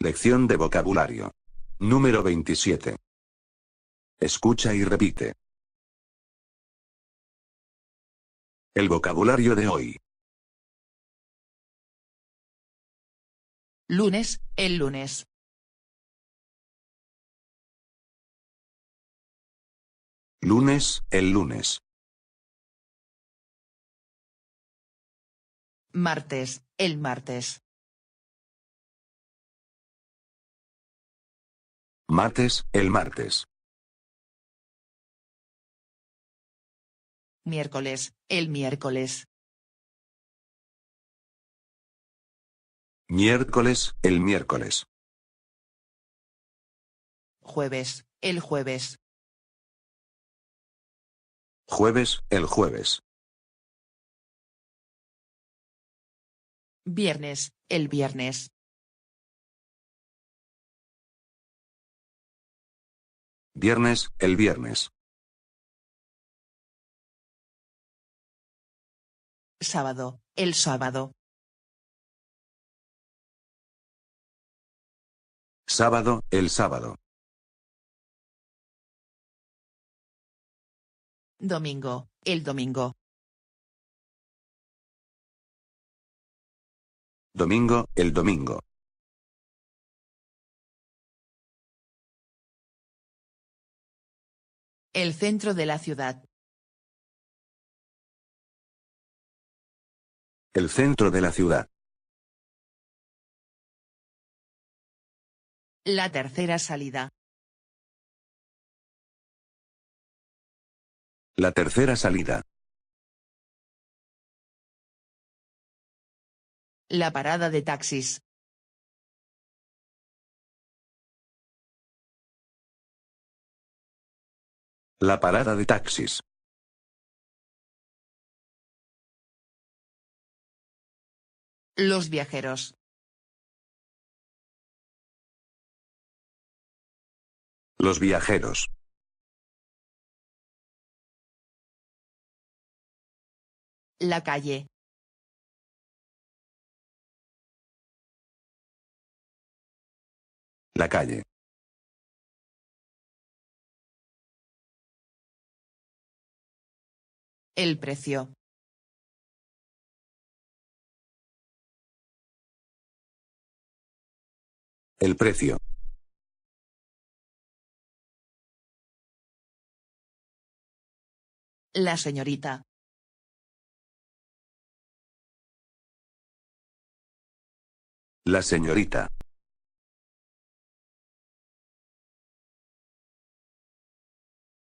Lección de vocabulario. Número 27. Escucha y repite. El vocabulario de hoy. Lunes, el lunes. Lunes, el lunes. Martes, el martes. Martes, el martes. Miércoles, el miércoles. Miércoles, el miércoles. Jueves, el jueves. Jueves, el jueves. Viernes, el viernes. Viernes, el viernes. Sábado, el sábado. Sábado, el sábado. Domingo, el domingo. Domingo, el domingo. El centro de la ciudad. El centro de la ciudad. La tercera salida. La tercera salida. La parada de taxis. La parada de taxis. Los viajeros. Los viajeros. La calle. La calle. El precio. El precio. La señorita. La señorita.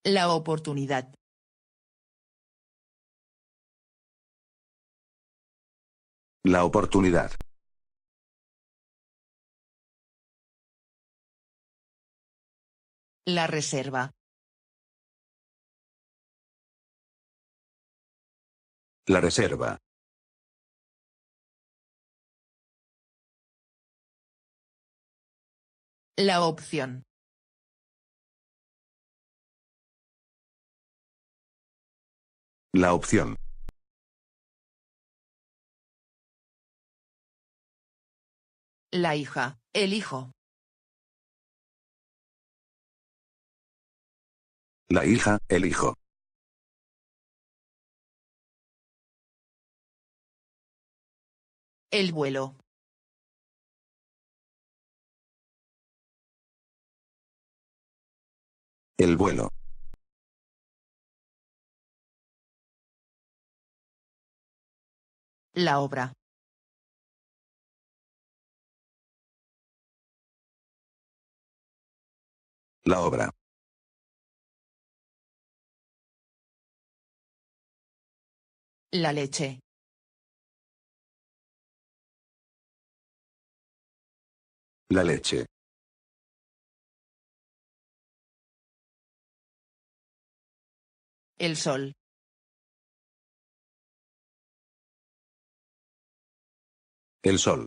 La oportunidad. La oportunidad. La reserva. La reserva. La opción. La opción. La hija, el hijo. La hija, el hijo. El vuelo. El vuelo. La obra. La obra. La leche. La leche. El sol. El sol.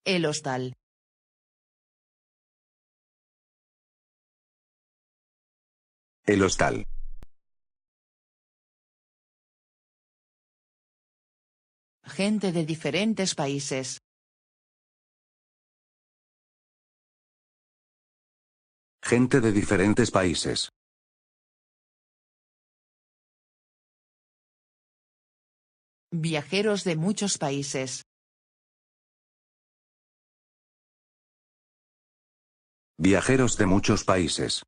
El hostal. El hostal. Gente de diferentes países. Gente de diferentes países. Viajeros de muchos países. Viajeros de muchos países.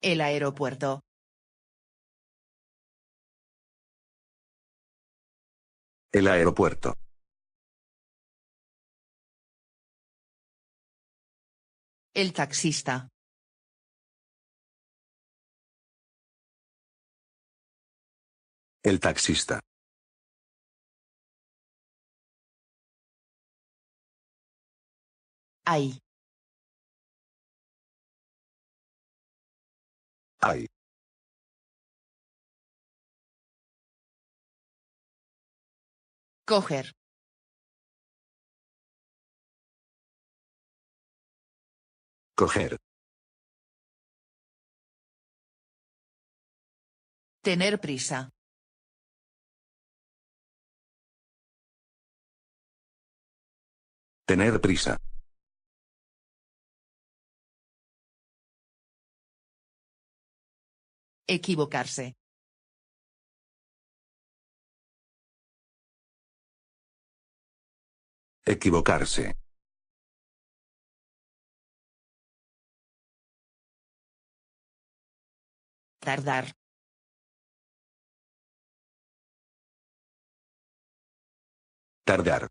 El aeropuerto. El aeropuerto. El taxista. El taxista. Hay. Hay. Coger. Coger. Tener prisa. Tener prisa. Equivocarse. Equivocarse. Tardar. Tardar.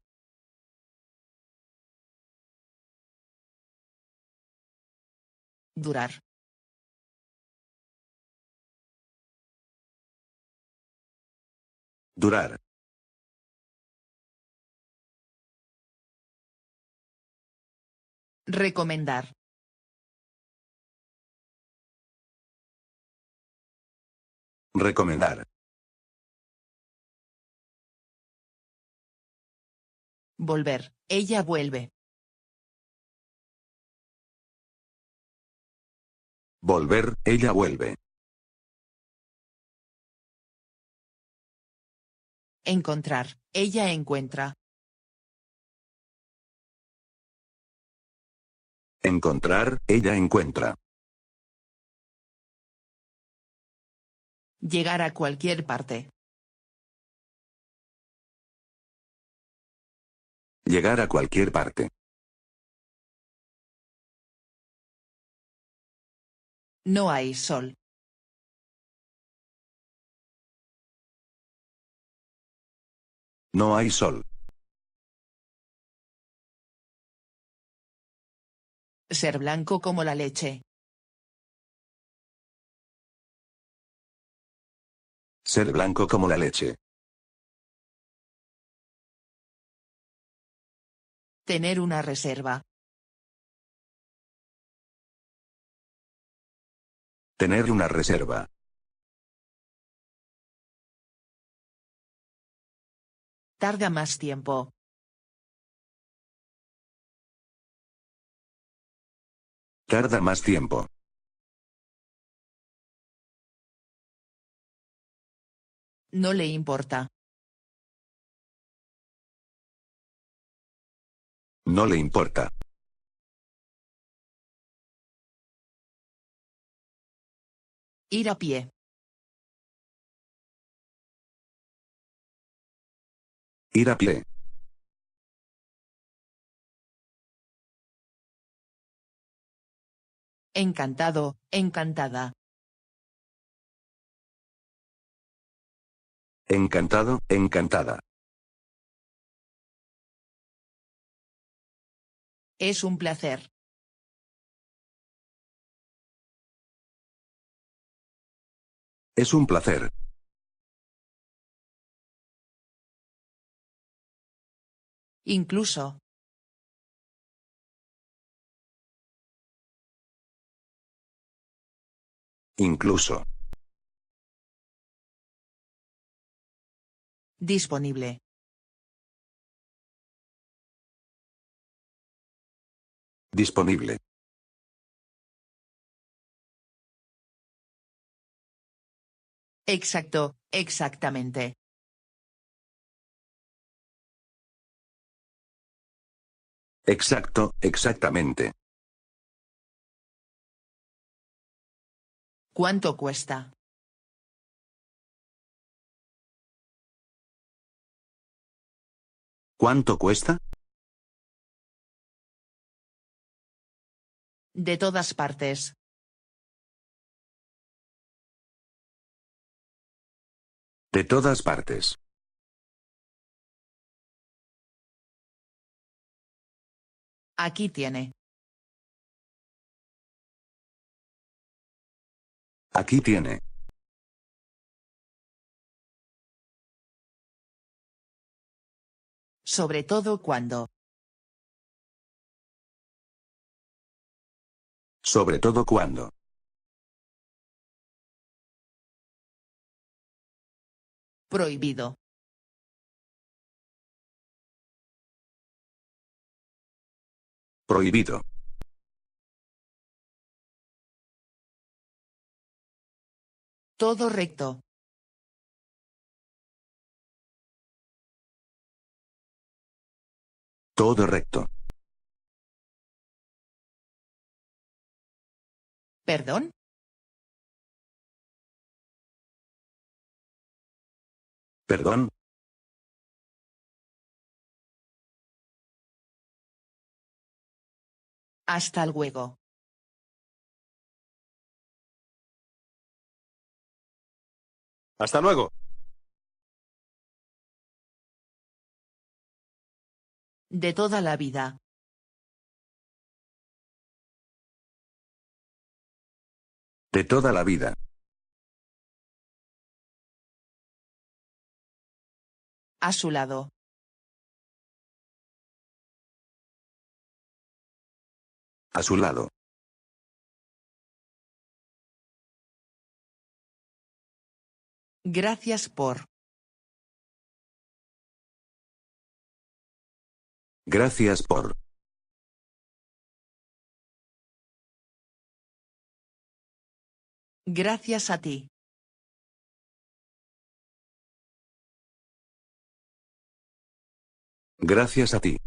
Durar. Durar. Recomendar. Recomendar. Volver. Ella vuelve. Volver, ella vuelve. Encontrar. Ella encuentra. Encontrar, ella encuentra. Llegar a cualquier parte. Llegar a cualquier parte. No hay sol. No hay sol. Ser blanco como la leche. Ser blanco como la leche. Tener una reserva. Tener una reserva. Tarda más tiempo. Tarda más tiempo. No le importa. No le importa. Ir a pie. Ir a pie. Encantado, encantada. Encantado, encantada. Es un placer. Es un placer. Incluso. Incluso. Disponible. Disponible. Exacto, exactamente. Exacto, exactamente. ¿Cuánto cuesta? ¿Cuánto cuesta? De todas partes. De todas partes. Aquí tiene. Aquí tiene. Sobre todo cuando. Sobre todo cuando. Prohibido. Prohibido. Todo recto. Todo recto. ¿Perdón? ¿Perdón? Hasta luego. Hasta luego. De toda la vida. De toda la vida. A su lado. A su lado. Gracias por. Gracias por. Gracias a ti. Gracias a ti.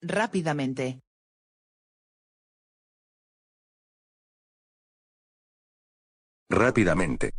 Rápidamente. Rápidamente.